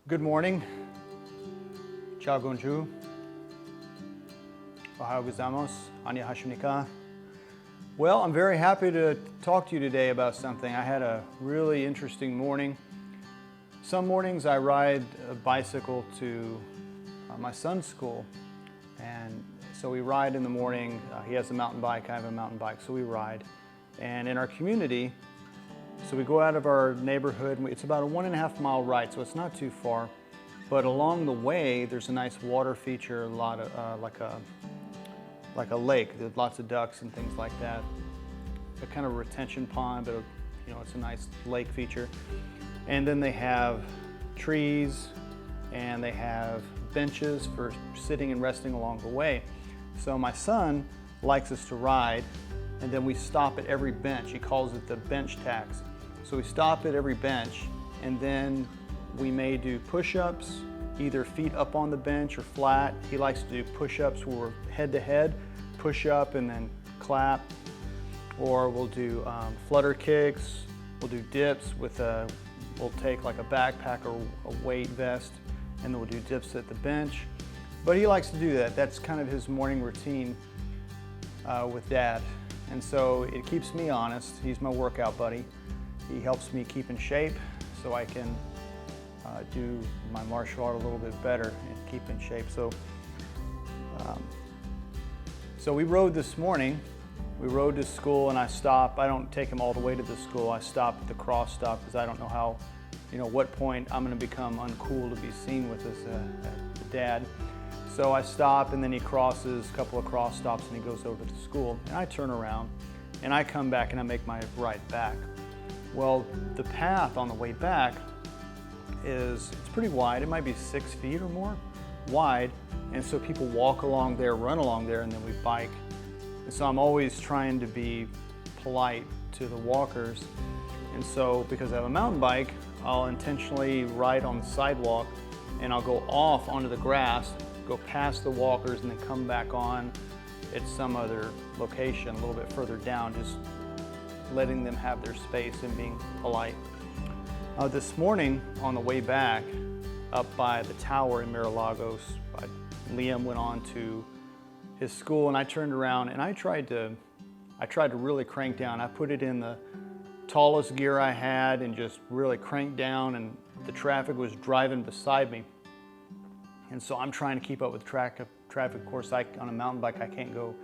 Good morning. Ciao gonju. Ohayou gozaimasu. Annyeonghaseyo. Well, I'm very happy to talk to you today about something. I had a really interesting morning. Some mornings I ride a bicycle to my son's school, and so we ride in the morning. He has a mountain bike, I have a mountain bike, so we ride. And in our community, so we go out of our neighborhood. It's about a 1.5 mile ride, so it's not too far. But along the way, there's a nice water feature, a lot of like a lake. There's lots of ducks and things like that. A kind of retention pond, but it's a nice lake feature. And then they have trees, and they have benches for sitting and resting along the way. So my son likes us to ride, and then we stop at every bench. He calls it the bench tax. So we stop at every bench, and then we may do push-ups, either feet up on the bench or flat. He likes to do push-ups where we're head-to-head, push up and then clap. Or we'll do flutter kicks, we'll do dips with we'll take like a backpack or a weight vest, and then we'll do dips at the bench. But he likes to do that. That's kind of his morning routine with Dad. And so it keeps me honest. He's my workout buddy. He helps me keep in shape so I can do my martial art a little bit better and keep in shape. So we rode this morning. We rode to school, and I stop. I don't take him all the way to the school. I stop at the cross stop because I don't know how, what point I'm going to become uncool to be seen with as a dad. So I stop, and then he crosses a couple of cross stops, and he goes over to school. And I turn around, and I come back, and I make my ride back. Well, the path on the way back it's pretty wide. It might be 6 feet or more wide. And so people walk along there, run along there, and then we bike. And so I'm always trying to be polite to the walkers. And so because I have a mountain bike, I'll intentionally ride on the sidewalk, and I'll go off onto the grass, go past the walkers, and then come back on at some other location a little bit further down, just letting them have their space and being polite. This morning on the way back up by the tower in Marilagos, Liam went on to his school, and I turned around and I tried to really crank down. I put it in the tallest gear I had and just really cranked down, and the traffic was driving beside me. And so I'm trying to keep up with traffic. Of course, on a mountain bike, I can't go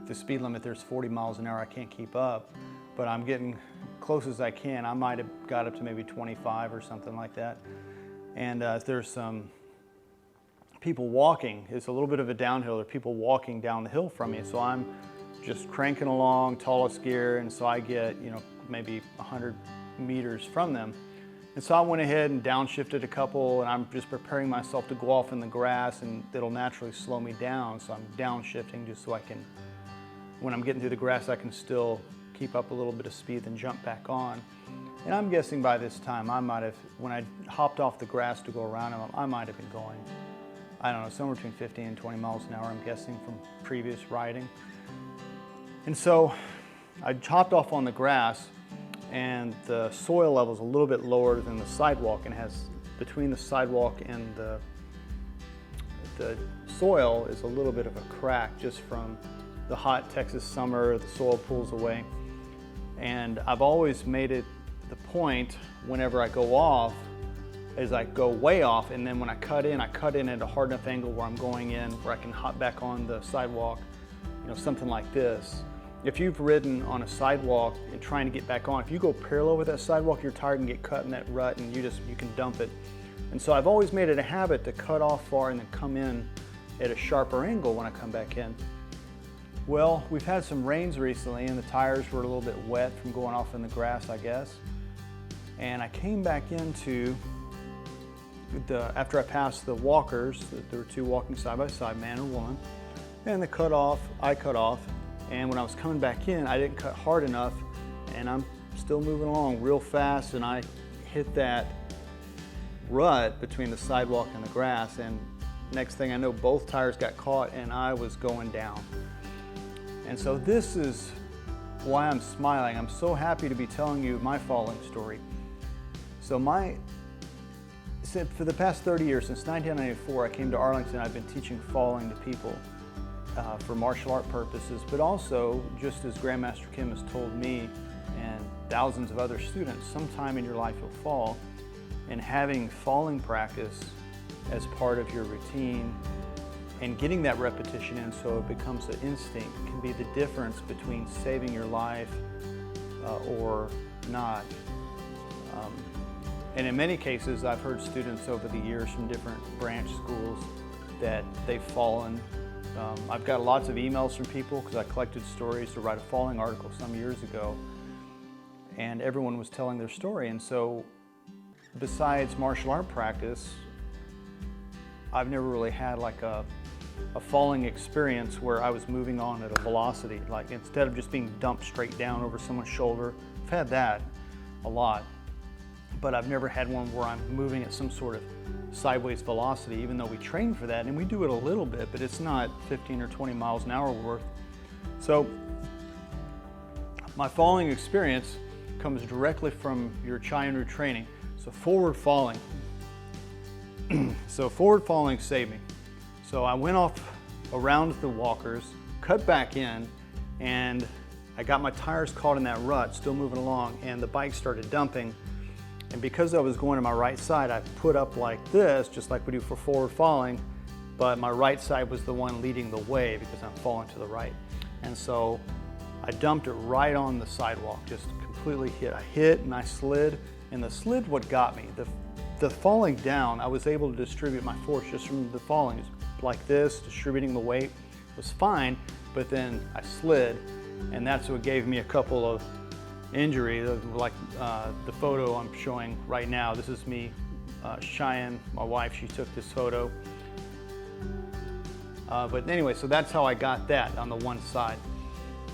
the speed limit. There's 40 miles an hour. I can't keep up, but I'm getting close as I can. I might have got up to maybe 25 or something like that. And there's some people walking. It's a little bit of a downhill. There are people walking down the hill from me. So I'm just cranking along, tallest gear, and so I get, maybe 100 meters from them. And so I went ahead and downshifted a couple, and I'm just preparing myself to go off in the grass, and it'll naturally slow me down. So I'm downshifting just so I can, when I'm getting through the grass, I can still keep up a little bit of speed and jump back on. And I'm guessing by this time, I might have, when I hopped off the grass to go around him, I might have been going, I don't know, somewhere between 15 and 20 miles an hour, I'm guessing, from previous riding. And so I hopped off on the grass, and the soil level is a little bit lower than the sidewalk, and has, between the sidewalk and the soil is a little bit of a crack just from the hot Texas summer. The soil pulls away. And I've always made it the point whenever I go off is I go way off, and then when I cut in at a hard enough angle where I'm going in, where I can hop back on the sidewalk, something like this. If you've ridden on a sidewalk and trying to get back on, if you go parallel with that sidewalk, you're tired and get cut in that rut, and you can dump it. And so I've always made it a habit to cut off far and then come in at a sharper angle when I come back in. Well, we've had some rains recently, and the tires were a little bit wet from going off in the grass, I guess. And I came back into after I passed the walkers. There were two walking side by side, man and woman, and I cut off, and when I was coming back in, I didn't cut hard enough, and I'm still moving along real fast, and I hit that rut between the sidewalk and the grass, and next thing I know, both tires got caught, and I was going down. And so this is why I'm smiling. I'm so happy to be telling you my falling story. So for the past 30 years, since 1994, I came to Arlington. I've been teaching falling to people for martial art purposes, but also, just as Grandmaster Kim has told me and thousands of other students, sometime in your life you'll fall, and having falling practice as part of your routine and getting that repetition in so it becomes an instinct can be the difference between saving your life or not. And in many cases, I've heard students over the years from different branch schools that they've fallen. I've got lots of emails from people because I collected stories to write a falling article some years ago, and everyone was telling their story. And so besides martial art practice, I've never really had like a falling experience where I was moving on at a velocity, like instead of just being dumped straight down over someone's shoulder. I've had that a lot, but I've never had one where I'm moving at some sort of sideways velocity, even though we train for that, and we do it a little bit, but it's not 15 or 20 miles an hour worth. So my falling experience comes directly from your Chai-Enu training. So forward falling. So forward falling saved me. So I went off around the walkers, cut back in, and I got my tires caught in that rut, still moving along, and the bike started dumping. And because I was going to my right side, I put up like this, just like we do for forward falling, but my right side was the one leading the way because I'm falling to the right. And so I dumped it right on the sidewalk, just completely hit. I hit and I slid, and the slid what got me. The falling down, I was able to distribute my force just from the falling, just like this, distributing the weight was fine, but then I slid, and that's what gave me a couple of injury, like the photo I'm showing right now. This is me, Cheyenne, my wife, she took this photo. But anyway, so that's how I got that on the one side.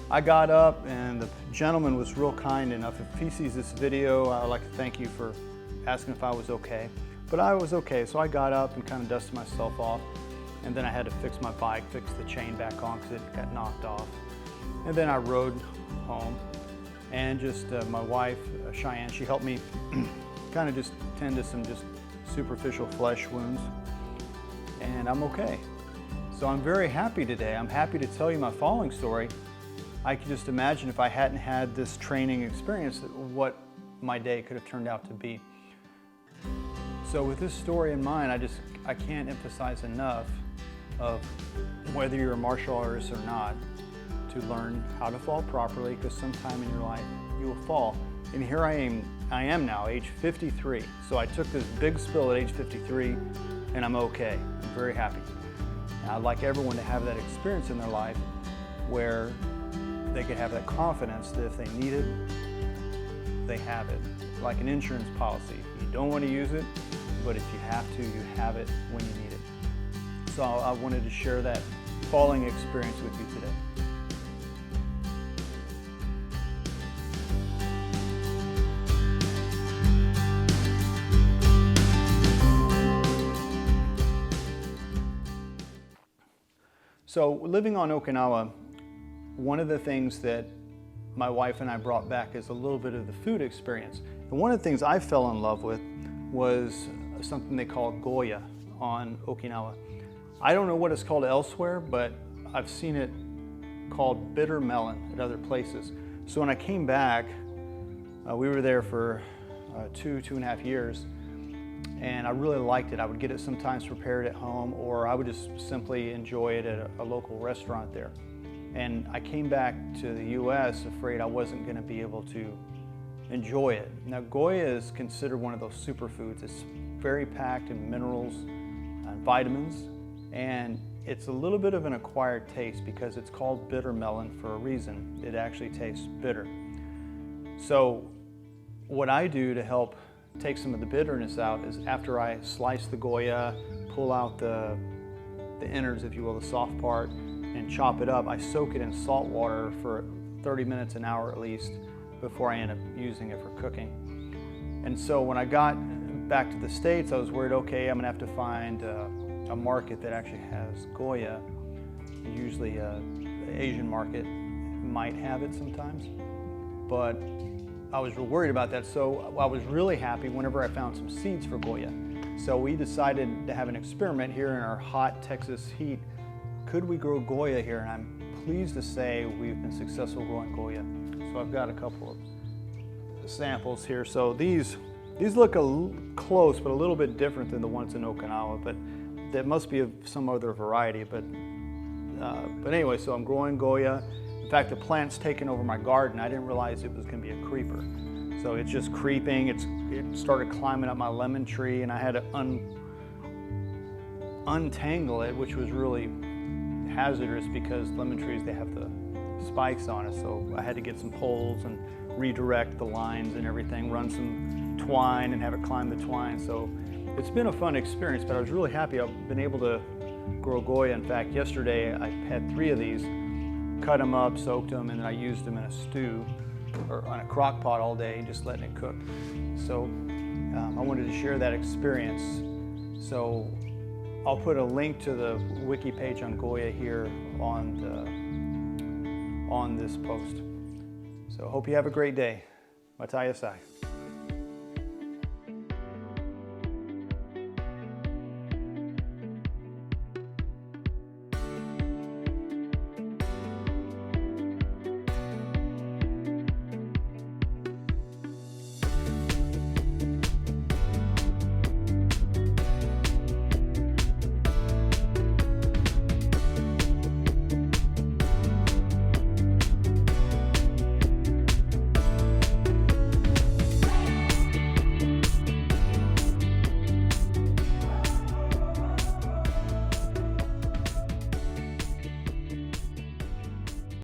I got up, and the gentleman was real kind enough. If he sees this video, I'd like to thank you for asking if I was okay. But I was okay, so I got up and kind of dusted myself off, and then I had to fix my bike, fix the chain back on because it got knocked off. And then I rode home. And just my wife, Cheyenne, she helped me kind of just tend to some just superficial flesh wounds, and I'm okay. So I'm very happy today. I'm happy to tell you my falling story. I can just imagine if I hadn't had this training experience, what my day could have turned out to be. So with this story in mind, I can't emphasize enough of whether you're a martial artist or not, to learn how to fall properly, because sometime in your life you will fall. And here I am now, age 53. So I took this big spill at age 53, and I'm okay. I'm very happy. And I'd like everyone to have that experience in their life where they could have that confidence that if they need it, they have it. Like an insurance policy. You don't want to use it, but if you have to, you have it when you need it. So I wanted to share that falling experience with you today. So living on Okinawa, one of the things that my wife and I brought back is a little bit of the food experience. And one of the things I fell in love with was something they call Goya on Okinawa. I don't know what it's called elsewhere, but I've seen it called bitter melon at other places. So when I came back, we were there for 2.5 years, and I really liked it. I would get it sometimes prepared at home, or I would just simply enjoy it at a local restaurant there. And I came back to the US afraid I wasn't going to be able to enjoy it. Now, Goya is considered one of those superfoods. It's very packed in minerals and vitamins, and it's a little bit of an acquired taste because it's called bitter melon for a reason. It actually tastes bitter. So what I do to help take some of the bitterness out is after I slice the Goya, pull out the innards, if you will, the soft part, and chop it up, I soak it in salt water for 30 minutes, an hour at least, before I end up using it for cooking. And so when I got back to the States, I was worried, okay, I'm gonna have to find a market that actually has Goya. Usually the Asian market might have it sometimes, but I was real worried about that. So I was really happy whenever I found some seeds for Goya. So we decided to have an experiment here in our hot Texas heat. Could we grow Goya here? And I'm pleased to say we've been successful growing Goya. So I've got a couple of samples here. So these look close, but a little bit different than the ones in Okinawa, but that must be of some other variety. But anyway, so I'm growing Goya. In fact, the plant's taken over my garden. I didn't realize it was going to be a creeper. So it's just creeping. It started climbing up my lemon tree, and I had to untangle it, which was really hazardous because lemon trees, they have the spikes on it. So I had to get some poles and redirect the lines and everything, run some twine and have it climb the twine. So it's been a fun experience, but I was really happy I've been able to grow Goya. In fact, yesterday I had 3 of these, cut them up, soaked them, and then I used them in a stew or on a crock pot all day, just letting it cook. So I wanted to share that experience. So I'll put a link to the wiki page on Goya here on this post. So hope you have a great day. Matayasai.